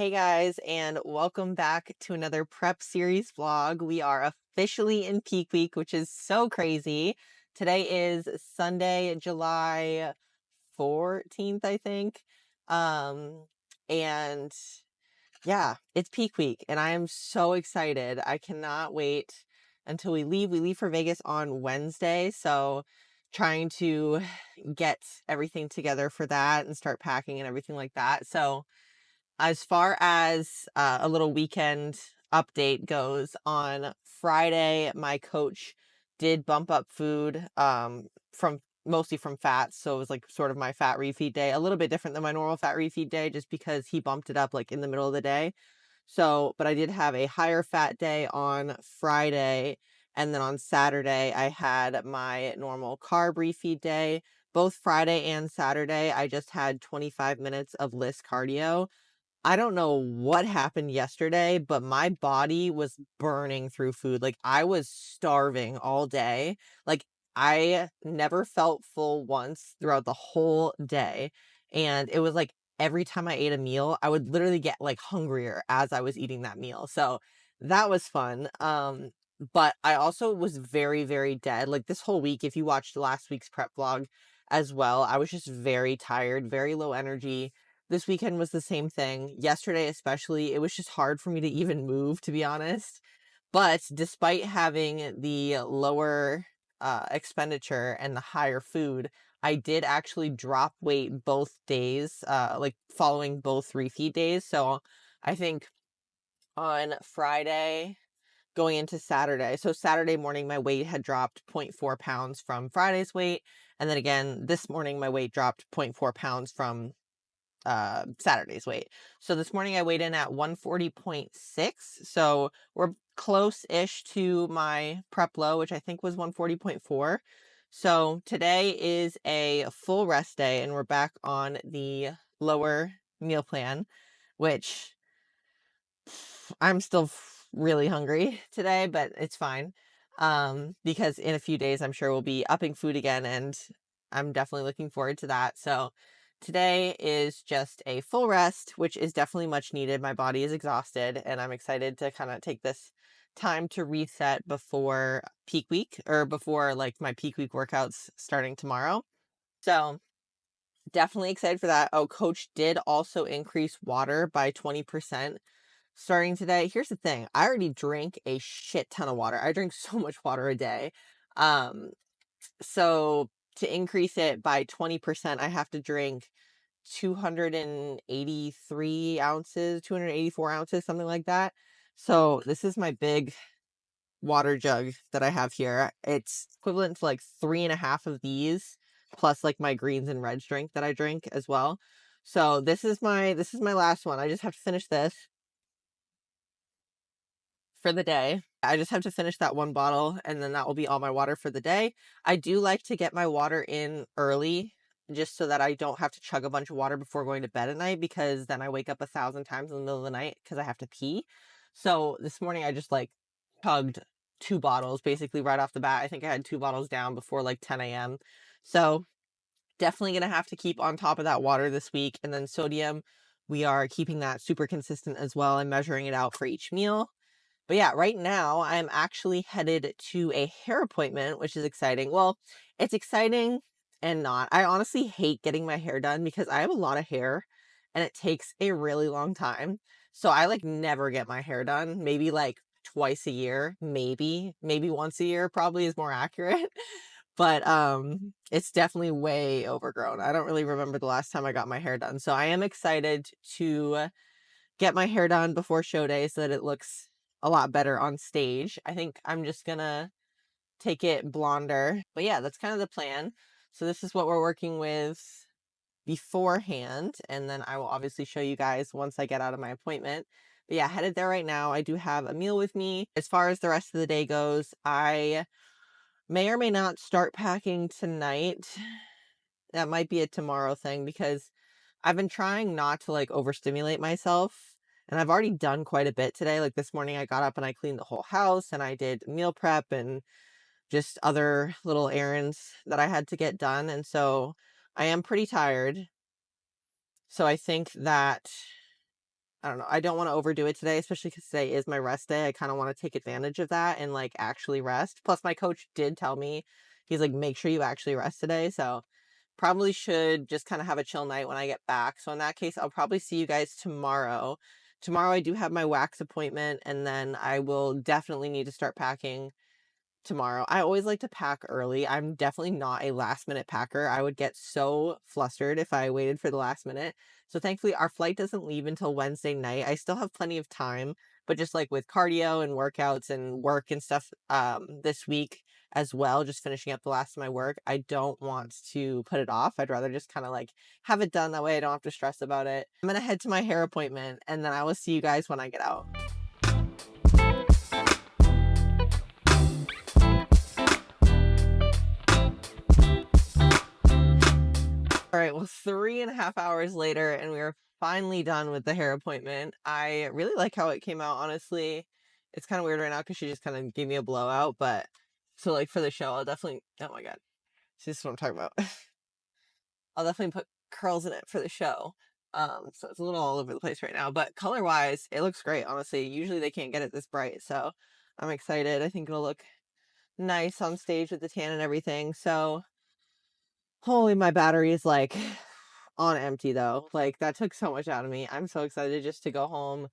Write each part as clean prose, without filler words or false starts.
Hey guys, and welcome back to another prep series vlog. We are officially in peak week, which is so crazy. Today is Sunday, July 14th, I think. Um, and yeah, it's peak week, and I am so excited. I cannot wait until we leave. We leave for Vegas on Wednesday, so trying to get everything together for that and start packing and everything like that. So as far as a little weekend update goes, on Friday, my coach did bump up food from mostly from fats. So it was like sort of my fat refeed day, a little bit different than my normal fat refeed day, just because he bumped it up like in the middle of the day. So, but I did have a higher fat day on Friday. And then on Saturday, I had my normal carb refeed day. Both Friday and Saturday, I just had 25 minutes of list cardio. I don't know what happened yesterday, but my body was burning through food. Like, I was starving all day. Like, I never felt full once throughout the whole day. And it was like every time I ate a meal, I would literally get like hungrier as I was eating that meal. So that was fun. But I also was very, very dead. Like this whole week, if you watched last week's prep vlog as well, I was just very tired, very low energy. This weekend was the same thing. Yesterday, especially, it was just hard for me to even move, to be honest. But despite having the lower expenditure and the higher food, I did actually drop weight both days, like following both refeed days. So I think on Friday, going into Saturday. So Saturday morning, my weight had dropped zero point 0.4 pounds from Friday's weight. And then again, this morning, my weight dropped zero point 0.4 pounds from Saturday's weight. So this morning I weighed in at 140.6. So we're close-ish to my prep low, which I think was 140.4. So today is a full rest day and we're back on the lower meal plan, which I'm still really hungry today, but it's fine. Because in a few days I'm sure we'll be upping food again, and I'm definitely looking forward to that. So today is just a full rest, which is definitely much needed. My body is exhausted and I'm excited to kind of take this time to reset before peak week, or before like my peak week workouts starting tomorrow. So definitely excited for that. Oh, coach did also increase water by 20% starting today. Here's the thing. I already drink a shit ton of water. I drink so much water a day. Um, so to increase it by 20%, I have to drink 283 ounces, 284 ounces, something like that. So this is my big water jug that I have here. It's equivalent to like 3.5 of these, plus like my greens and reds drink that I drink as well. So this is my last one. I just have to finish this for the day. I just have to finish that one bottle and then that will be all my water for the day. I do like to get my water in early, just so that I don't have to chug a bunch of water before going to bed at night, because then I wake up 1,000 times in the middle of the night because I have to pee. So this morning I just like chugged 2 bottles basically right off the bat. I think I had 2 bottles down before like 10 a.m. So definitely going to have to keep on top of that water this week. And then sodium, we are keeping that super consistent as well. I'm measuring it out for each meal. But yeah, right now I'm actually headed to a hair appointment, which is exciting. Well, it's exciting and not. I honestly hate getting my hair done because I have a lot of hair and it takes a really long time. So I like never get my hair done. Maybe like twice a year, maybe once a year probably is more accurate. But it's definitely way overgrown. I don't really remember the last time I got my hair done. So I am excited to get my hair done before show day so that it looks a lot better on stage. I think I'm just gonna take it blonder. But yeah, that's kind of the plan. So this is what we're working with beforehand, and then I will obviously show you guys once I get out of my appointment. But yeah, headed there right now. I do have a meal with me. As far as the rest of the day goes, I may or may not start packing tonight. That might be a tomorrow thing, because I've been trying not to like overstimulate myself. And I've already done quite a bit today. Like this morning I got up and I cleaned the whole house and I did meal prep and just other little errands that I had to get done. And so I am pretty tired. So I think that I don't know. I don't want to overdo it today, especially because today is my rest day. I kind of want to take advantage of that and like actually rest. Plus, my coach did tell me, he's like, make sure you actually rest today. So probably should just kind of have a chill night when I get back. So in that case, I'll probably see you guys tomorrow. Tomorrow I do have my wax appointment, and then I will definitely need to start packing tomorrow. I always like to pack early. I'm definitely not a last minute packer. I would get so flustered if I waited for the last minute. So thankfully our flight doesn't leave until Wednesday night. I still have plenty of time, but just like with cardio and workouts and work and stuff this week as well, just finishing up the last of my work, I don't want to put it off. I'd rather just kind of like have it done, that way I don't have to stress about it. I'm going to head to my hair appointment, and then I will see you guys when I get out. All right, well, 3.5 hours later, and we are finally done with the hair appointment. I really like how it came out, honestly. It's kind of weird right now because she just kind of gave me a blowout, but so like for the show, I'll definitely, oh my God, see, this is what I'm talking about. I'll definitely put curls in it for the show. So it's a little all over the place right now, but color-wise, it looks great, honestly. Usually they can't get it this bright, so I'm excited. I think it'll look nice on stage with the tan and everything, so holy, my battery is like on empty though. Like that took so much out of me. I'm so excited just to go home,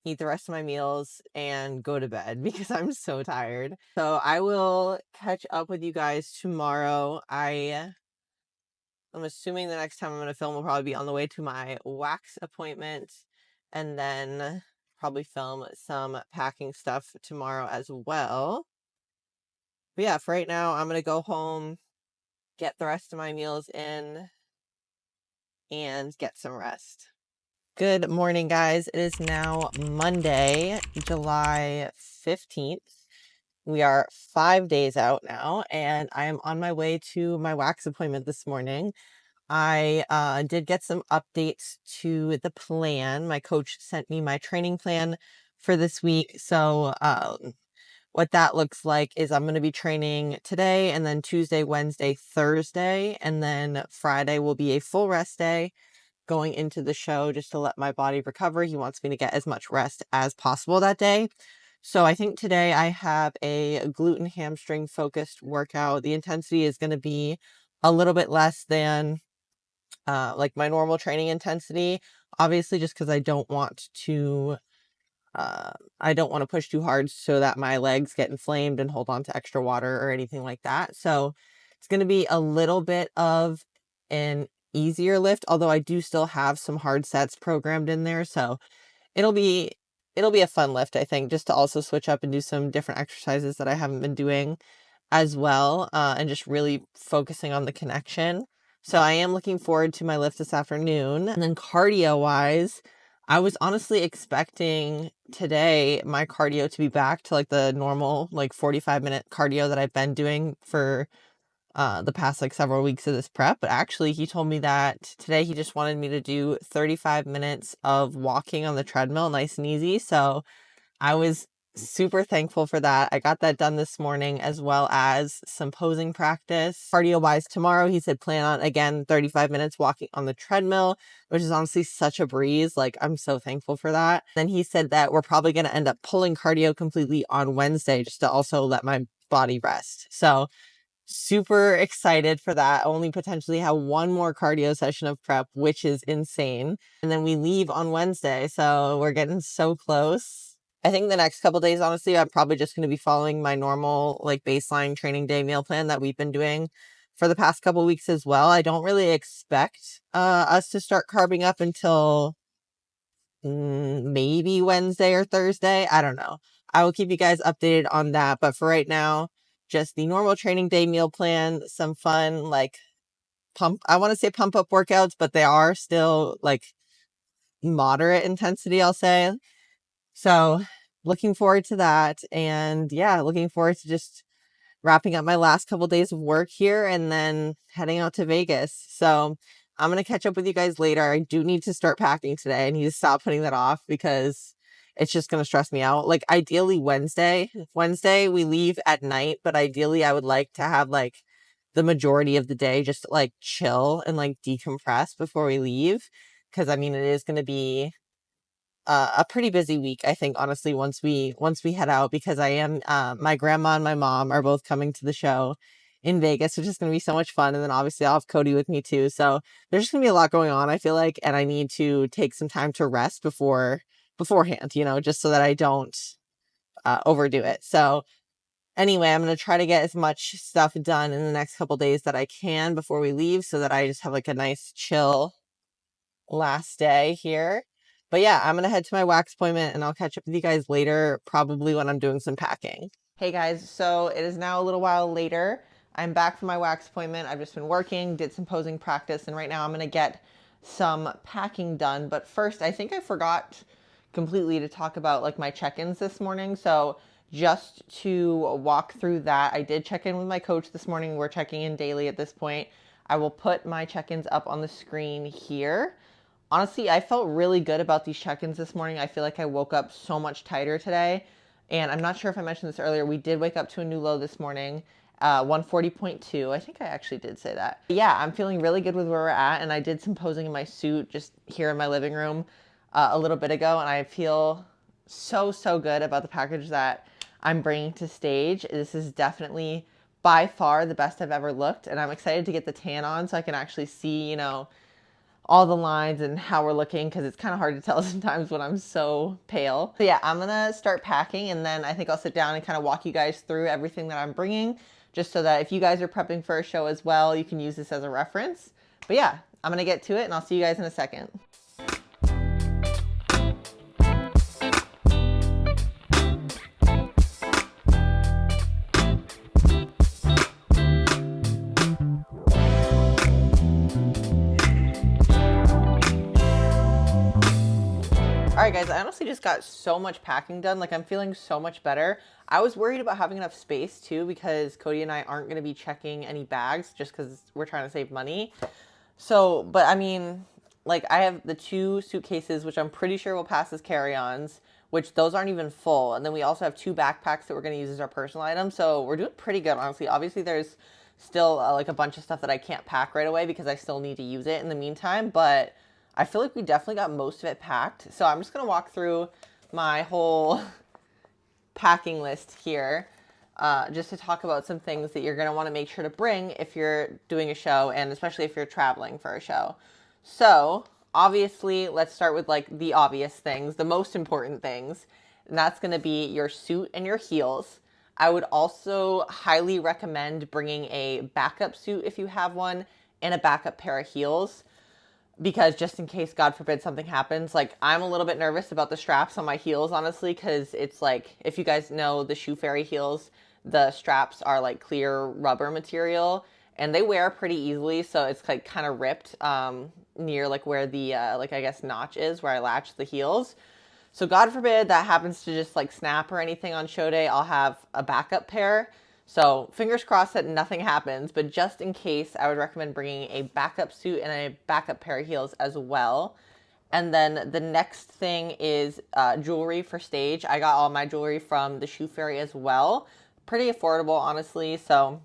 eat the rest of my meals, and go to bed because I'm so tired. So I will catch up with you guys tomorrow. I'm assuming the next time I'm going to film will probably be on the way to my wax appointment, and then probably film some packing stuff tomorrow as well. But yeah, for right now, I'm going to go home, get the rest of my meals in, and get some rest. Good morning, guys. It is now Monday, July 15th. We are 5 days out now, and I am on my way to my wax appointment this morning. I did get some updates to the plan. My coach sent me my training plan for this week. So what that looks like is I'm going to be training today, and then Tuesday, Wednesday, Thursday, and then Friday will be a full rest day going into the show just to let my body recover. He wants me to get as much rest as possible that day. So I think today I have a glute hamstring focused workout. The intensity is going to be a little bit less than like my normal training intensity, obviously, just because I don't want to push too hard so that my legs get inflamed and hold on to extra water or anything like that. So it's going to be a little bit of an easier lift, although I do still have some hard sets programmed in there. So it'll be a fun lift, I think, just to also switch up and do some different exercises that I haven't been doing as well, and just really focusing on the connection. So I am looking forward to my lift this afternoon. And then cardio wise, I was honestly expecting today my cardio to be back to like the normal like 45-minute cardio that I've been doing for the past like several weeks of this prep. But actually he told me that today he just wanted me to do 35 minutes of walking on the treadmill, nice and easy. So I was super thankful for that. I got that done this morning, as well as some posing practice. Cardio wise, tomorrow he said plan on again 35 minutes walking on the treadmill, which is honestly such a breeze. Like I'm so thankful for that. Then he said that we're probably going to end up pulling cardio completely on Wednesday just to also let my body rest. So super excited for that. Only potentially have one more cardio session of prep, which is insane. And then we leave on Wednesday. So we're getting so close. I think the next couple days, honestly, I'm probably just going to be following my normal like baseline training day meal plan that we've been doing for the past couple weeks as well. I don't really expect us to start carbing up until maybe Wednesday or Thursday. I don't know. I will keep you guys updated on that. But for right now, just the normal training day meal plan, some fun, like I want to say pump up workouts, but they are still like moderate intensity, I'll say. So looking forward to that. And yeah, looking forward to just wrapping up my last couple days of work here and then heading out to Vegas. So I'm going to catch up with you guys later. I do need to start packing today. I need to stop putting that off because it's just going to stress me out. Like ideally Wednesday we leave at night, but ideally I would like to have like the majority of the day just to, like chill and like decompress before we leave. Cause I mean, it is going to be a pretty busy week, I think, honestly, once we head out, because I am my grandma and my mom are both coming to the show in Vegas, which is going to be so much fun. And then obviously I'll have Cody with me too. So there's just going to be a lot going on, I feel like, and I need to take some time to rest beforehand, just so that I don't overdo it. So anyway, I'm going to try to get as much stuff done in the next couple days that I can before we leave, so that I just have like a nice chill last day here. But yeah, I'm gonna head to my wax appointment and I'll catch up with you guys later, probably when I'm doing some packing. Hey guys, so it is now a little while later. I'm back from my wax appointment. I've just been working, did some posing practice, and right now I'm gonna get some packing done. But first, I think I forgot completely to talk about like my check-ins this morning. So just to walk through that, I did check in with my coach this morning. We're checking in daily at this point. I will put my check-ins up on the screen here. Honestly, I felt really good about these check-ins this morning. I feel like I woke up so much tighter today. And I'm not sure if I mentioned this earlier. We did wake up to a new low this morning, 140.2. I think I actually did say that. But yeah, I'm feeling really good with where we're at. And I did some posing in my suit just here in my living room a little bit ago. And I feel so, so good about the package that I'm bringing to stage. This is definitely by far the best I've ever looked. And I'm excited to get the tan on so I can actually see, all the lines and how we're looking, because it's kind of hard to tell sometimes when I'm so pale. So yeah, I'm gonna start packing, and then I think I'll sit down and kind of walk you guys through everything that I'm bringing, just so that if you guys are prepping for a show as well, you can use this as a reference. But yeah, I'm gonna get to it and I'll see you guys in a second. All right, guys, I honestly just got so much packing done. Like, I'm feeling so much better. I was worried about having enough space too, because Cody and I aren't going to be checking any bags just because we're trying to save money. So, but I mean, like, I have the 2 suitcases, which I'm pretty sure will pass as carry-ons, which those aren't even full. And then we also have 2 backpacks that we're going to use as our personal items. So we're doing pretty good, honestly. Obviously, there's still like a bunch of stuff that I can't pack right away because I still need to use it in the meantime. But I feel like we definitely got most of it packed. So I'm just going to walk through my whole packing list here, just to talk about some things that you're going to want to make sure to bring if you're doing a show, and especially if you're traveling for a show. So obviously, let's start with like the obvious things, the most important things, and that's going to be your suit and your heels. I would also highly recommend bringing a backup suit if you have one, and a backup pair of heels, because just in case, God forbid, something happens. Like, I'm a little bit nervous about the straps on my heels, honestly, because it's like, if you guys know the Shoe Fairy heels, the straps are like clear rubber material, and they wear pretty easily, so it's like kind of ripped near like where the like, I guess, notch is where I latch the heels. So God forbid that happens to just like snap or anything on show day, I'll have a backup pair. So fingers crossed that nothing happens, but just in case, I would recommend bringing a backup suit and a backup pair of heels as well. And then the next thing is jewelry for stage. I got all my jewelry from the Shoe Fairy as well. Pretty affordable, honestly. So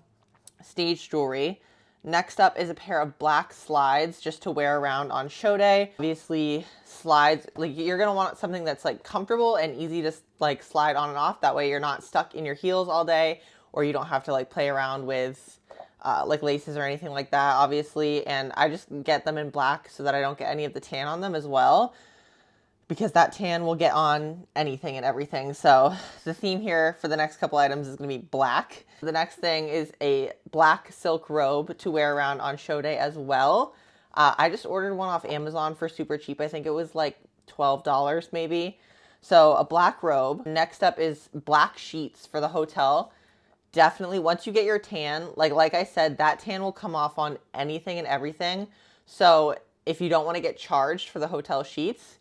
stage jewelry. Next up is a pair of black slides just to wear around on show day. Obviously, slides, like, you're gonna want something that's like comfortable and easy to like slide on and off. That way you're not stuck in your heels all day, or you don't have to like play around with like laces or anything like that, obviously. And I just get them in black so that I don't get any of the tan on them as well, because that tan will get on anything and everything. So the theme here for the next couple items is going to be black. The next thing is a black silk robe to wear around on show day as well. I just ordered one off Amazon for super cheap. I think it was like $12 maybe. So a black robe. Next up is black sheets for the hotel. Definitely, once you get your tan, like I said, that tan will come off on anything and everything. So if you don't want to get charged for the hotel sheets,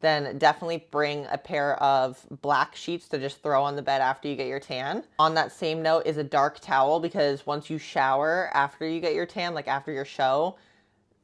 then definitely bring a pair of black sheets to just throw on the bed after you get your tan. On that same note is a dark towel, because once you shower after you get your tan, like after your show,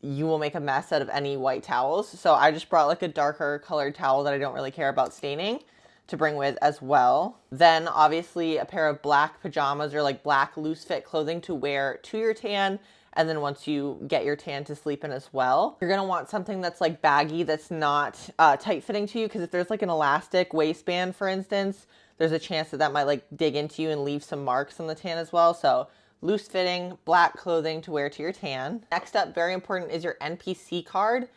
you will make a mess out of any white towels. So I just brought like a darker colored towel that I don't really care about staining to bring with as well. Then obviously a pair of black pajamas or like black loose fit clothing to wear to your tan, And then once you get your tan, to sleep in as well. You're going to want something that's like baggy, that's not tight fitting to you, because if there's like an elastic waistband, for instance, there's a chance that that might like dig into you and leave some marks on the tan as well. So loose fitting, black clothing to wear to your tan. Next up, very important, is your NPC card.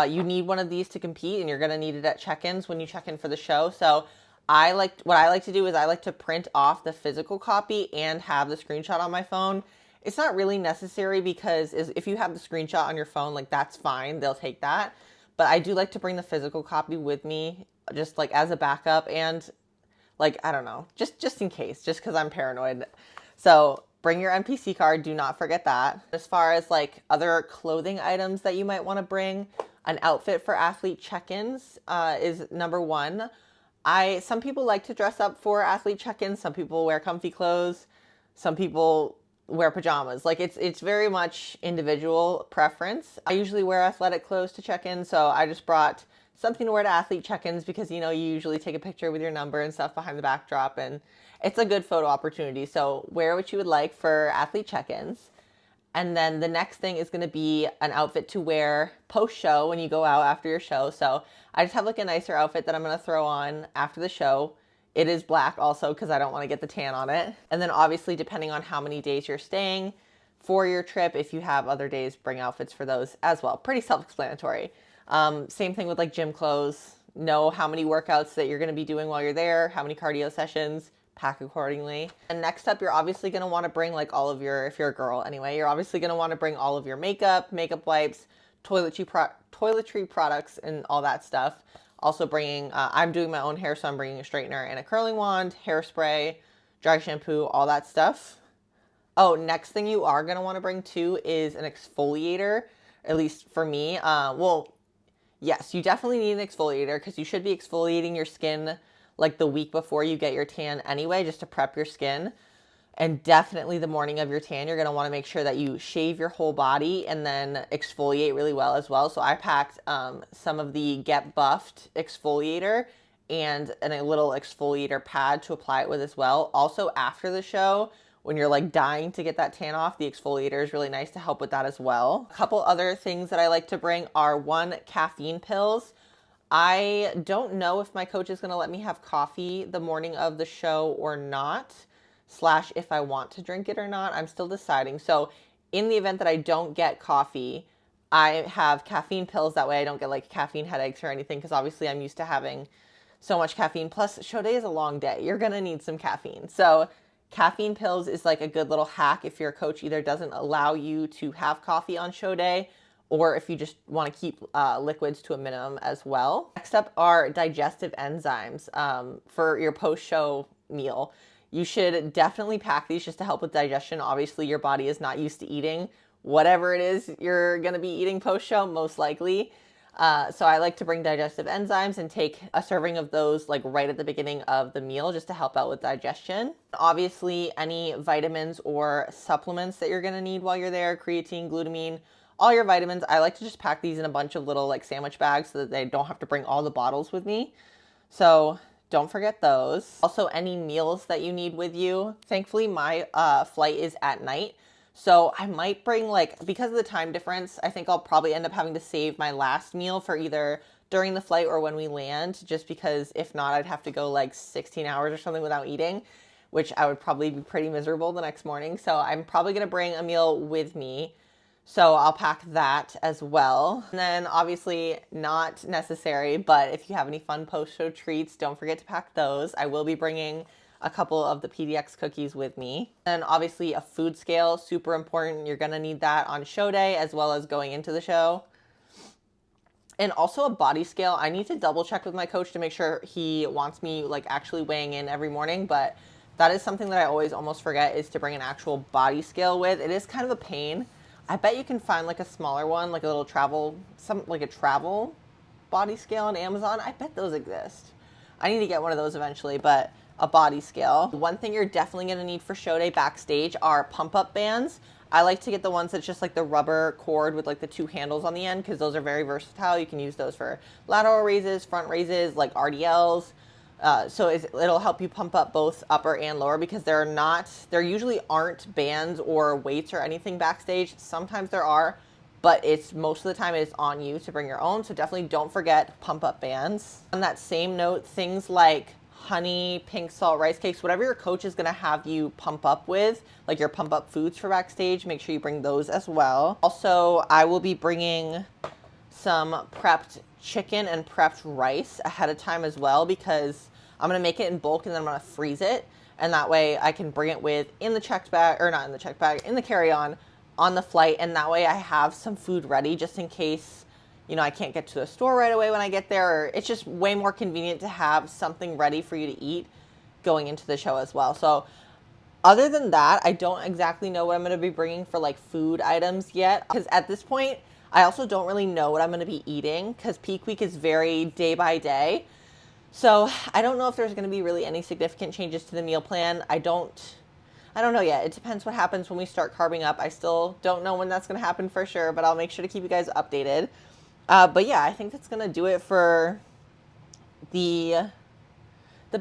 You need one of these to compete, and you're going to need it at check-ins when you check in for the show. So what I like to do is I like to print off the physical copy and have the screenshot on my phone. It's not really necessary, because if you have the screenshot on your phone, like, that's fine. They'll take that. But I do like to bring the physical copy with me, just like as a backup, and like, I don't know, just in case, just because I'm paranoid. So bring your NPC card. Do not forget that. As far as like other clothing items that you might want to bring, an outfit for athlete check-ins is number one. Some people like to dress up for athlete check-ins. Some people wear comfy clothes. Some people wear pajamas. Like, it's very much individual preference. I usually wear athletic clothes to check in, so I just brought something to wear to athlete check-ins, because you usually take a picture with your number and stuff behind the backdrop, and it's a good photo opportunity. So wear what you would like for athlete check-ins. And then the next thing is going to be an outfit to wear post-show when you go out after your show. So I just have like a nicer outfit that I'm going to throw on after the show. It is black also, because I don't want to get the tan on it. And then obviously, depending on how many days you're staying for your trip, if you have other days, bring outfits for those as well. Pretty self-explanatory. Same thing with like gym clothes. Know how many workouts that you're going to be doing while you're there, how many cardio sessions, pack accordingly. And next up, you're obviously going to want to bring like all of your, if you're a girl anyway, you're obviously going to want to bring all of your makeup wipes, toiletry products, and all that stuff. Also bringing, I'm doing my own hair, so I'm bringing a straightener and a curling wand, hairspray, dry shampoo, all that stuff. Oh, next thing you are going to want to bring too is an exfoliator, at least for me. Well, yes, you definitely need an exfoliator, because you should be exfoliating your skin like the week before you get your tan anyway, just to prep your skin. And definitely the morning of your tan, you're going to want to make sure that you shave your whole body and then exfoliate really well as well. So I packed some of the Get Buffed exfoliator and a little exfoliator pad to apply it with as well. Also, after the show, when you're like dying to get that tan off, the exfoliator is really nice to help with that as well. A couple other things that I like to bring are, one, caffeine pills. I don't know if my coach is going to let me have coffee the morning of the show or not, / if I want to drink it or not. I'm still deciding. So in the event that I don't get coffee, I have caffeine pills. That way I don't get like caffeine headaches or anything, because obviously I'm used to having so much caffeine. Plus, show day is a long day. You're going to need some caffeine. So caffeine pills is like a good little hack if your coach either doesn't allow you to have coffee on show day, or if you just want to keep liquids to a minimum as well. Next up are digestive enzymes for your post-show meal. You should definitely pack these just to help with digestion. Obviously, your body is not used to eating whatever it is you're going to be eating post-show, most likely. So I like to bring digestive enzymes and take a serving of those like right at the beginning of the meal, just to help out with digestion. Obviously, any vitamins or supplements that you're going to need while you're there, creatine, glutamine, all your vitamins. I like to just pack these in a bunch of little like sandwich bags, so that they don't have to bring all the bottles with me. So don't forget those. Also, any meals that you need with you. Thankfully, my flight is at night, so I might bring, like, because of the time difference, I think I'll probably end up having to save my last meal for either during the flight or when we land, just because if not, I'd have to go like 16 hours or something without eating, which I would probably be pretty miserable the next morning. So I'm probably going to bring a meal with me. So I'll pack that as well. And then obviously not necessary, but if you have any fun post-show treats, don't forget to pack those. I will be bringing a couple of the PDX cookies with me. And obviously a food scale, super important. You're gonna need that on show day as well as going into the show. And also a body scale. I need to double check with my coach to make sure he wants me like actually weighing in every morning, but that is something that I always almost forget, is to bring an actual body scale with. It is kind of a pain. I bet you can find like a smaller one, like a little travel body scale on Amazon. I bet those exist. I need to get one of those eventually, but a body scale. One thing you're definitely going to need for show day backstage are pump-up bands. I like to get the ones that's just like the rubber cord with like the 2 handles on the end, because those are very versatile. You can use those for lateral raises, front raises, like RDLs. It'll help you pump up both upper and lower, because there usually aren't bands or weights or anything backstage. Sometimes there are, but it's most of the time it's on you to bring your own. So definitely don't forget pump up bands. On that same note, things like honey, pink salt, rice cakes, whatever your coach is going to have you pump up with, like your pump up foods for backstage, make sure you bring those as well. Also, I will be bringing some prepped chicken and prepped rice ahead of time as well, because I'm going to make it in bulk and then I'm going to freeze it. And that way I can bring it with in the checked bag, or not in the checked bag, in the carry-on on the flight. And that way I have some food ready just in case, you know, I can't get to the store right away when I get there. Or it's just way more convenient to have something ready for you to eat going into the show as well. So other than that, I don't exactly know what I'm going to be bringing for like food items yet, because at this point, I also don't really know what I'm going to be eating, because peak week is very day by day. So I don't know if there's going to be really any significant changes to the meal plan. I don't know yet. It depends what happens when we start carving up. I still don't know when that's going to happen for sure, but I'll make sure to keep you guys updated. But yeah, I think that's going to do it for the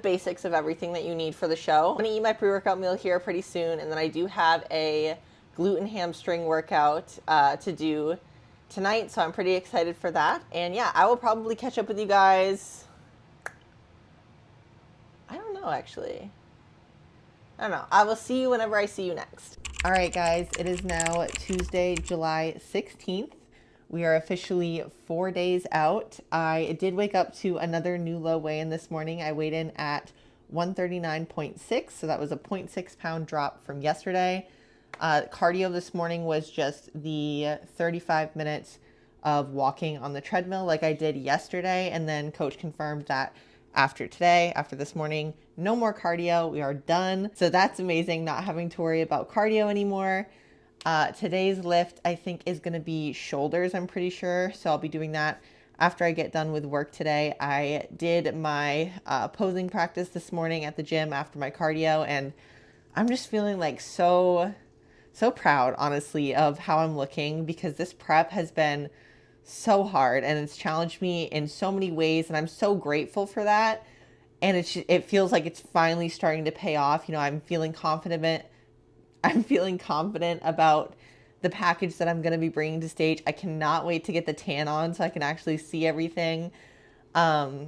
basics of everything that you need for the show. I'm going to eat my pre-workout meal here pretty soon, and then I do have a gluten hamstring workout to do tonight, so I'm pretty excited for that. And yeah, I will probably catch up with you guys. I don't know, actually. I don't know. I will see you whenever I see you next. All right, guys, it is now Tuesday, July 16th. We are officially 4 days out. I did wake up to another new low weigh-in this morning. I weighed in at 139.6, so that was a 0.6 pound drop from yesterday. Cardio this morning was just the 35 minutes of walking on the treadmill like I did yesterday, and then coach confirmed that after this morning, no more cardio. We are done. So that's amazing, not having to worry about cardio anymore. Today's lift, I think, is going to be shoulders, I'm pretty sure. So I'll be doing that after I get done with work today. I did my posing practice this morning at the gym after my cardio, and I'm just feeling like so proud, honestly, of how I'm looking, because this prep has been so hard and it's challenged me in so many ways, and I'm so grateful for that. And it feels like it's finally starting to pay off. You know, I'm feeling confident about the package that I'm going to be bringing to stage. I cannot wait to get the tan on so I can actually see everything. I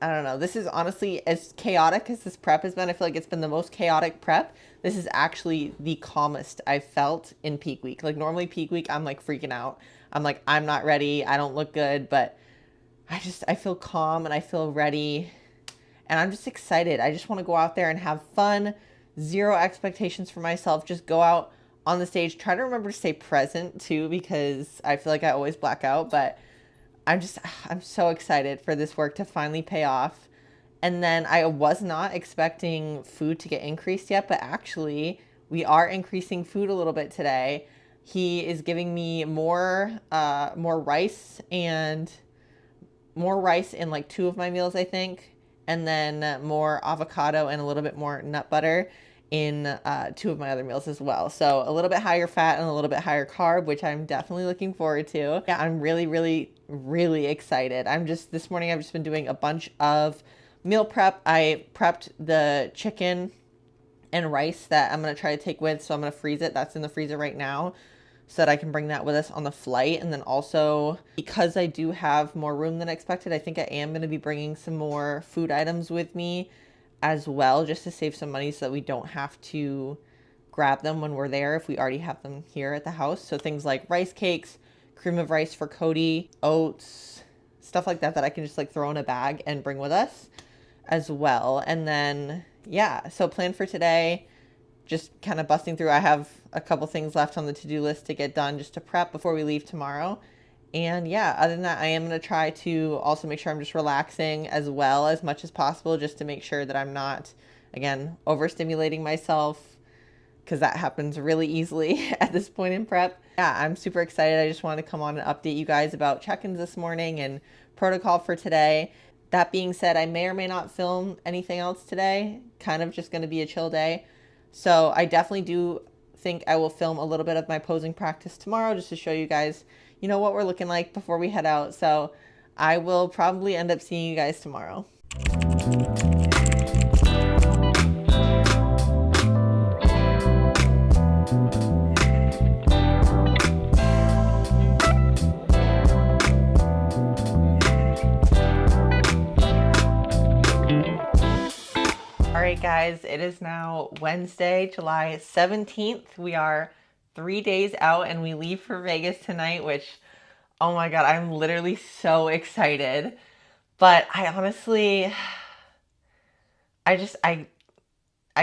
don't know. This is honestly, as chaotic as this prep has been, I feel like it's been the most chaotic prep. This is actually the calmest I've felt in peak week. Like normally peak week, I'm like freaking out. I'm like, I'm not ready. I don't look good, but I feel calm and I feel ready, and I'm just excited. I just want to go out there and have fun. Zero expectations for myself. Just go out on the stage. Try to remember to stay present too, because I feel like I always black out, but I'm so excited for this work to finally pay off. And then I was not expecting food to get increased yet, but actually we are increasing food a little bit today. He is giving me more rice in like 2 of my meals, I think. And then more avocado and a little bit more nut butter in 2 of my other meals as well. So a little bit higher fat and a little bit higher carb, which I'm definitely looking forward to. Yeah, I'm really, really, really excited. This morning I've just been doing a bunch of meal prep. I prepped the chicken and rice that I'm going to try to take with. So I'm going to freeze it. That's in the freezer right now, so that I can bring that with us on the flight. And then also, because I do have more room than expected, I think I am going to be bringing some more food items with me as well, just to save some money so that we don't have to grab them when we're there if we already have them here at the house. So things like rice cakes, cream of rice for Cody, oats, stuff like that I can just like throw in a bag and bring with us as well. And then, yeah, so plan for today, just kind of busting through. I have a couple things left on the to-do list to get done just to prep before we leave tomorrow. And yeah, other than that, I am going to try to also make sure I'm just relaxing as well as much as possible, just to make sure that I'm not, again, overstimulating myself, because that happens really easily at this point in prep. Yeah, I'm super excited. I just wanted to come on and update you guys about check-ins this morning and protocol for today. That being said, I may or may not film anything else today. Kind of just going to be a chill day. So I definitely do think I will film a little bit of my posing practice tomorrow, just to show you guys, you know, what we're looking like before we head out. So I will probably end up seeing you guys tomorrow. right, guys, it is now Wednesday, July 17th. We are 3 days out and we leave for Vegas tonight, which, oh my God, I'm literally so excited. But I honestly, I just, I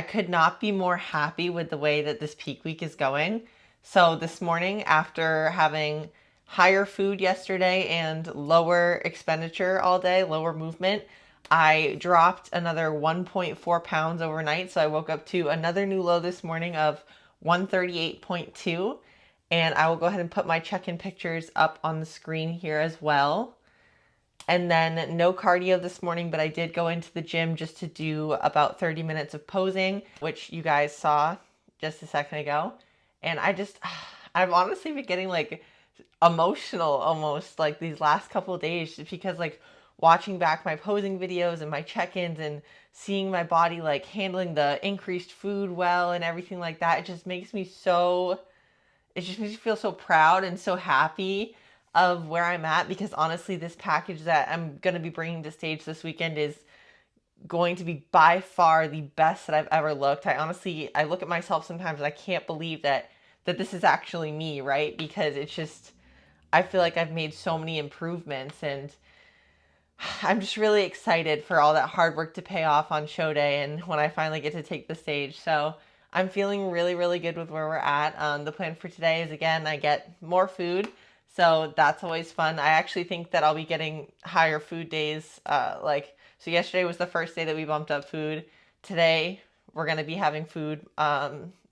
could not be more happy with the way that this peak week is going. So this morning, after having higher food yesterday and lower expenditure all day, lower movement, I dropped another 1.4 pounds overnight. So I woke up to another new low this morning of 138.2. And I will go ahead and put my check-in pictures up on the screen here as well. And then no cardio this morning, but I did go into the gym just to do about 30 minutes of posing, which you guys saw just a second ago. And I've honestly been getting like emotional almost like these last couple of days just because like watching back my posing videos and my check-ins and seeing my body like handling the increased food well and everything like that, it just makes me feel so proud and so happy of where I'm at, because honestly, this package that I'm going to be bringing to stage this weekend is going to be by far the best that I've ever looked. I look at myself sometimes and I can't believe that this is actually me, right? Because I feel like I've made so many improvements, and I'm just really excited for all that hard work to pay off on show day and when I finally get to take the stage. So I'm feeling really, really good with where we're at. The plan for today is, again, I get more food. So that's always fun. I actually think that I'll be getting higher food days. So yesterday was the first day that we bumped up food. Today, we're going to be having food,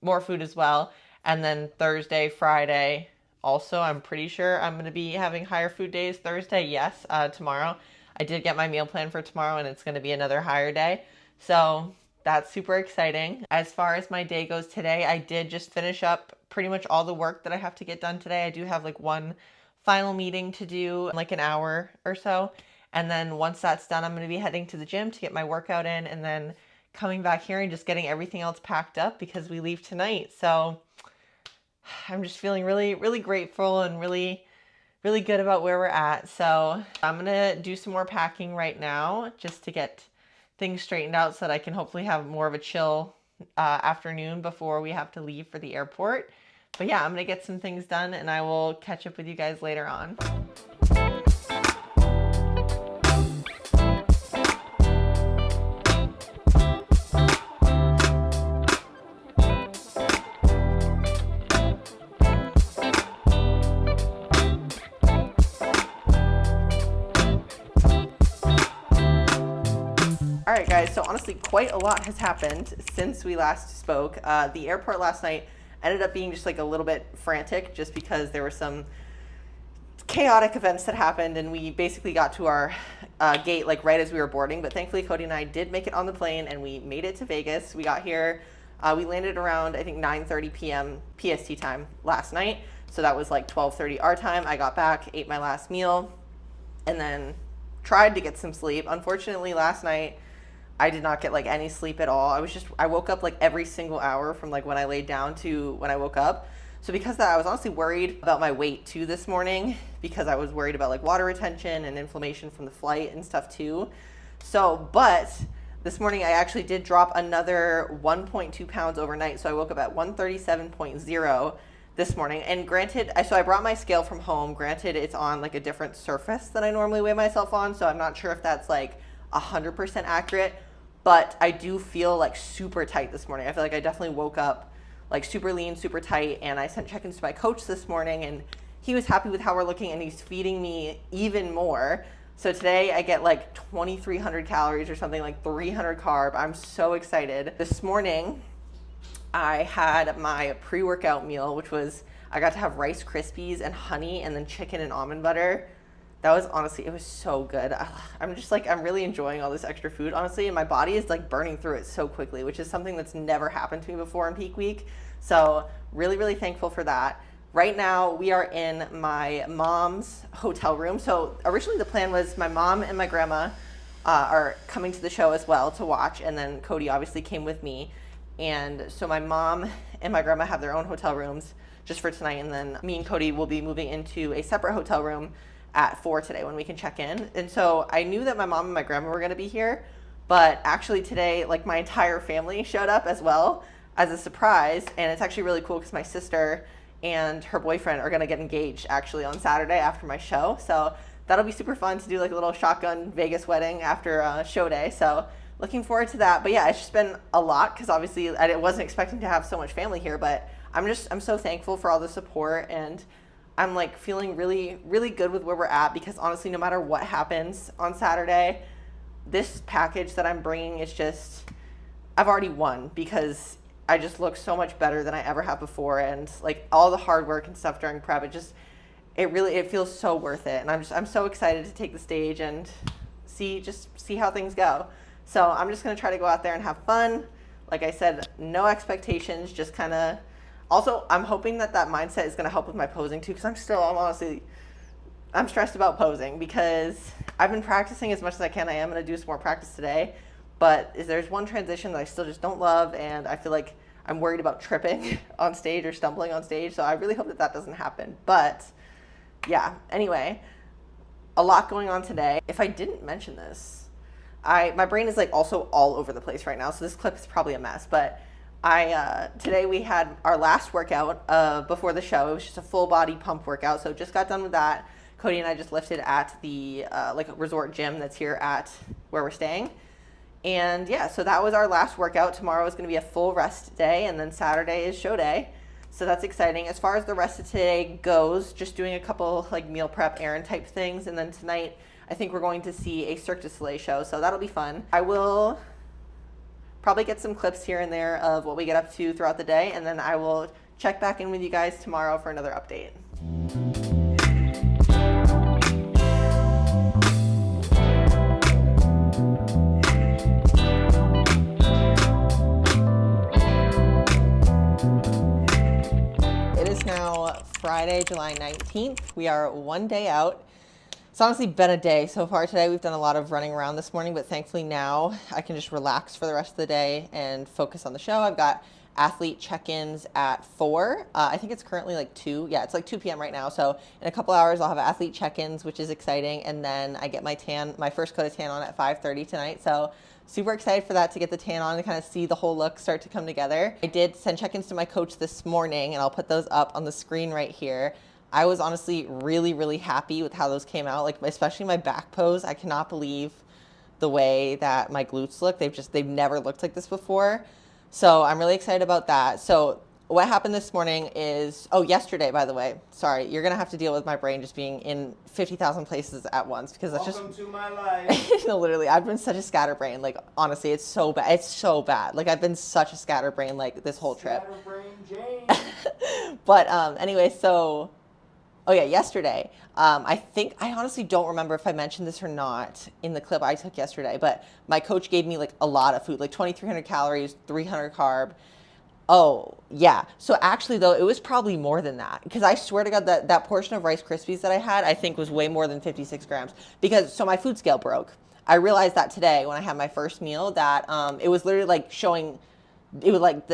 more food as well. And then Thursday, Friday, also, I'm pretty sure I'm going to be having higher food days. Thursday, yes. Tomorrow, I did get my meal plan for tomorrow, and it's going to be another higher day. So that's super exciting. As far as my day goes today, I did just finish up pretty much all the work that I have to get done today. I do have like one final meeting to do in like an hour or so. And then once that's done, I'm going to be heading to the gym to get my workout in, and then coming back here and just getting everything else packed up because we leave tonight. So I'm just feeling really, really grateful and really, really good about where we're at. So I'm going to do some more packing right now just to get things straightened out so that I can hopefully have more of a chill afternoon before we have to leave for the airport. But yeah, I'm going to get some things done and I will catch up with you guys later on. All right, guys, so honestly, quite a lot has happened since we last spoke. The airport last night ended up being just like a little bit frantic just because there were some chaotic events that happened, and we basically got to our gate like right as we were boarding. But thankfully, Cody and I did make it on the plane, and we made it to Vegas. We got here. We landed around, I think, 9:30 p.m. PST time last night. So that was like 12:30 our time. I got back, ate my last meal, and then tried to get some sleep. Unfortunately, last night, I did not get like any sleep at all. I woke up like every single hour from like when I laid down to when I woke up. So because of that, I was honestly worried about my weight too this morning, because I was worried about like water retention and inflammation from the flight and stuff too. So, but this morning I actually did drop another 1.2 pounds overnight. So I woke up at 137.0 this morning. And granted, so I brought my scale from home. Granted, it's on like a different surface than I normally weigh myself on. So I'm not sure if that's like 100% accurate, but I do feel like super tight this morning. I feel like I definitely woke up like super lean, super tight, and I sent check-ins to my coach this morning, and he was happy with how we're looking, and he's feeding me even more. So today I get like 2,300 calories or something, like 300 carb. I'm so excited. This morning I had my pre-workout meal, which was, I got to have Rice Krispies and honey and then chicken and almond butter. That was honestly, it was so good. I'm really enjoying all this extra food, honestly, and my body is like burning through it so quickly, which is something that's never happened to me before in peak week. So really, really thankful for that. Right now, we are in my mom's hotel room. So originally the plan was my mom and my grandma are coming to the show as well to watch, and then Cody obviously came with me. And so my mom and my grandma have their own hotel rooms just for tonight, and then me and Cody will be moving into a separate hotel room at 4 today when we can check in. And so I knew that my mom and my grandma were going to be here, But actually today, like my entire family showed up as well as a surprise. And it's actually really cool because my sister and her boyfriend are going to get engaged actually on Saturday after my show. So that'll be super fun to do like a little shotgun Vegas wedding after show day. So looking forward to that. But yeah, it's just been a lot because obviously I wasn't expecting to have so much family here, but I'm so thankful for all the support, and I'm like feeling really, really good with where we're at, because honestly, no matter what happens on Saturday, this package that I'm bringing is just, I've already won, because I just look so much better than I ever have before. And like all the hard work and stuff during prep, it feels so worth it. And I'm so excited to take the stage and see how things go. So I'm just going to try to go out there and have fun. Like I said, no expectations, just kind of, also, I'm hoping that mindset is going to help with my posing too, because I'm stressed about posing, because I've been practicing as much as I can. I am going to do some more practice today, but there's one transition that I still just don't love, and I feel like I'm worried about tripping on stage or stumbling on stage, so I really hope that doesn't happen. But yeah, anyway, a lot going on today. If I didn't mention this, my brain is like also all over the place right now, so this clip is probably a mess, but today we had our last workout before the show. It was just a full body pump workout. So just got done with that. Cody and I just lifted at the like resort gym that's here at where we're staying. And yeah, so that was our last workout. Tomorrow is going to be a full rest day, and then Saturday is show day. So that's exciting. As far as the rest of today goes, just doing a couple like meal prep errand type things. And then tonight, I think we're going to see a Cirque du Soleil show. So that'll be fun. I will probably get some clips here and there of what we get up to throughout the day, and then I will check back in with you guys tomorrow for another update. It is now Friday, July 19th. We are one day out. It's honestly been a day so far today. We've done a lot of running around this morning, but thankfully now I can just relax for the rest of the day and focus on the show. I've got athlete check-ins at 4. I think it's currently like 2. Yeah, it's like 2 p.m. right now. So in a couple hours, I'll have athlete check-ins, which is exciting. And then I get my first coat of tan on at 5:30 tonight. So super excited for that, to get the tan on and kind of see the whole look start to come together. I did send check-ins to my coach this morning, and I'll put those up on the screen right here. I was honestly really, really happy with how those came out, like especially my back pose. I cannot believe the way that my glutes look. They've never looked like this before. So I'm really excited about that. So what happened this morning is, yesterday, by the way, sorry, you're going to have to deal with my brain just being in 50,000 places at once, because that's Welcome to my life. No, literally, I've been such a scatterbrain. Like, honestly, it's so bad. It's so bad. Like, I've been such a scatterbrain, like, this whole trip. Scatterbrain Jane. But anyway, so... Oh yeah, yesterday. I honestly don't remember if I mentioned this or not in the clip I took yesterday, but my coach gave me like a lot of food, like 2,300 calories, 300 carb. Oh yeah. So actually though, it was probably more than that, because I swear to God that portion of Rice Krispies that I had, I think was way more than 56 grams, so my food scale broke. I realized that today when I had my first meal, that it was literally like showing, it was like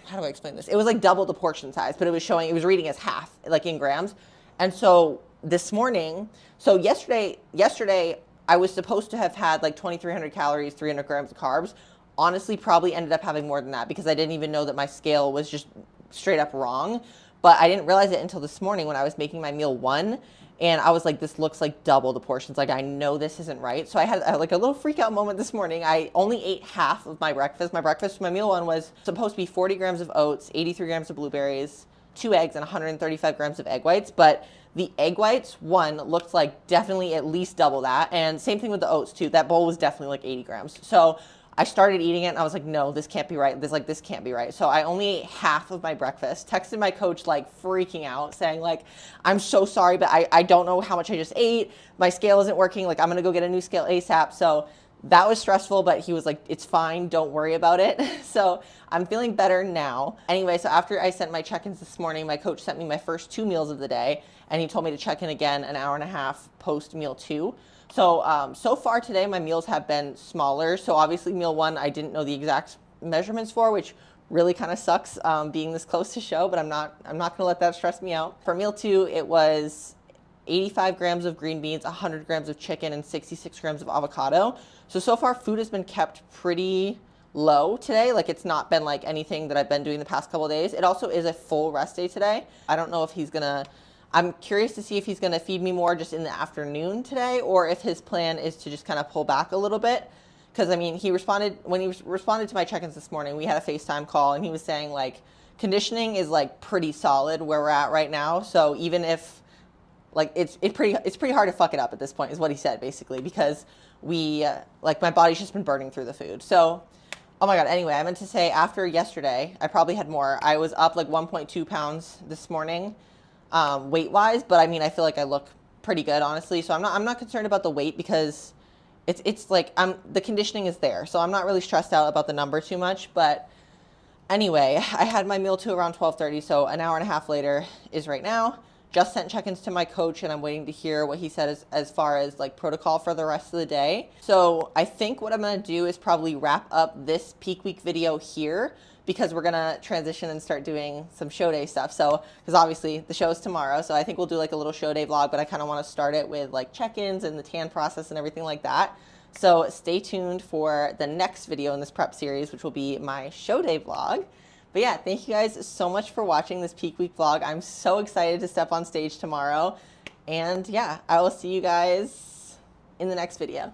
how do I explain this? It was like double the portion size, but it was reading as half, like in grams. And so this morning, yesterday I was supposed to have had like 2,300 calories, 300 grams of carbs. Honestly, probably ended up having more than that, because I didn't even know that my scale was just straight up wrong. But I didn't realize it until this morning when I was making my meal 1. And I was like, this looks like double the portions. Like, I know this isn't right. So I had like a little freak out moment this morning. I only ate half of my breakfast. My meal 1 was supposed to be 40 grams of oats, 83 grams of blueberries, 2 eggs, and 135 grams of egg whites. But the egg whites, 1, looked like definitely at least double that. And same thing with the oats too. That bowl was definitely like 80 grams. So I started eating it and I was like, no, this can't be right. This can't be right. So I only ate half of my breakfast, texted my coach like freaking out, saying like, I'm so sorry, but I don't know how much I just ate. My scale isn't working. Like, I'm going to go get a new scale ASAP. So that was stressful, but he was like, it's fine, don't worry about it. So I'm feeling better now. Anyway, so after I sent my check-ins this morning, my coach sent me my first 2 meals of the day, and he told me to check in again an hour and a half post meal 2. So, so far today, my meals have been smaller. So obviously meal 1, I didn't know the exact measurements for, which really kind of sucks being this close to show, but I'm not gonna let that stress me out. For meal 2, it was 85 grams of green beans, 100 grams of chicken, and 66 grams of avocado. So far food has been kept pretty low today. Like, it's not been like anything that I've been doing the past couple of days. It also is a full rest day today. I don't know if he's gonna, I'm curious to see if he's gonna feed me more just in the afternoon today, or if his plan is to just kind of pull back a little bit. Because I mean, when he responded to my check-ins this morning, we had a FaceTime call, and he was saying like conditioning is like pretty solid where we're at right now. So even if like it's pretty hard to fuck it up at this point, is what he said basically, because we like my body's just been burning through the food. So, oh my god. Anyway, I meant to say, after yesterday, I probably had more. I was up like 1.2 pounds this morning, weight wise. But I mean, I feel like I look pretty good, honestly. So I'm not concerned about the weight, because it's like the conditioning is there. So I'm not really stressed out about the number too much. But anyway, I had my meal too around 12:30. So an hour and a half later is right now. Just sent check-ins to my coach, and I'm waiting to hear what he said as far as like protocol for the rest of the day. So I think what I'm gonna do is probably wrap up this peak week video here, because we're gonna transition and start doing some show day stuff. So, because obviously the show is tomorrow, so I think we'll do like a little show day vlog, but I kind of want to start it with like check-ins and the tan process and everything like that. So stay tuned for the next video in this prep series, which will be my show day vlog. But yeah, thank you guys so much for watching this peak week vlog. I'm so excited to step on stage tomorrow. And yeah, I will see you guys in the next video.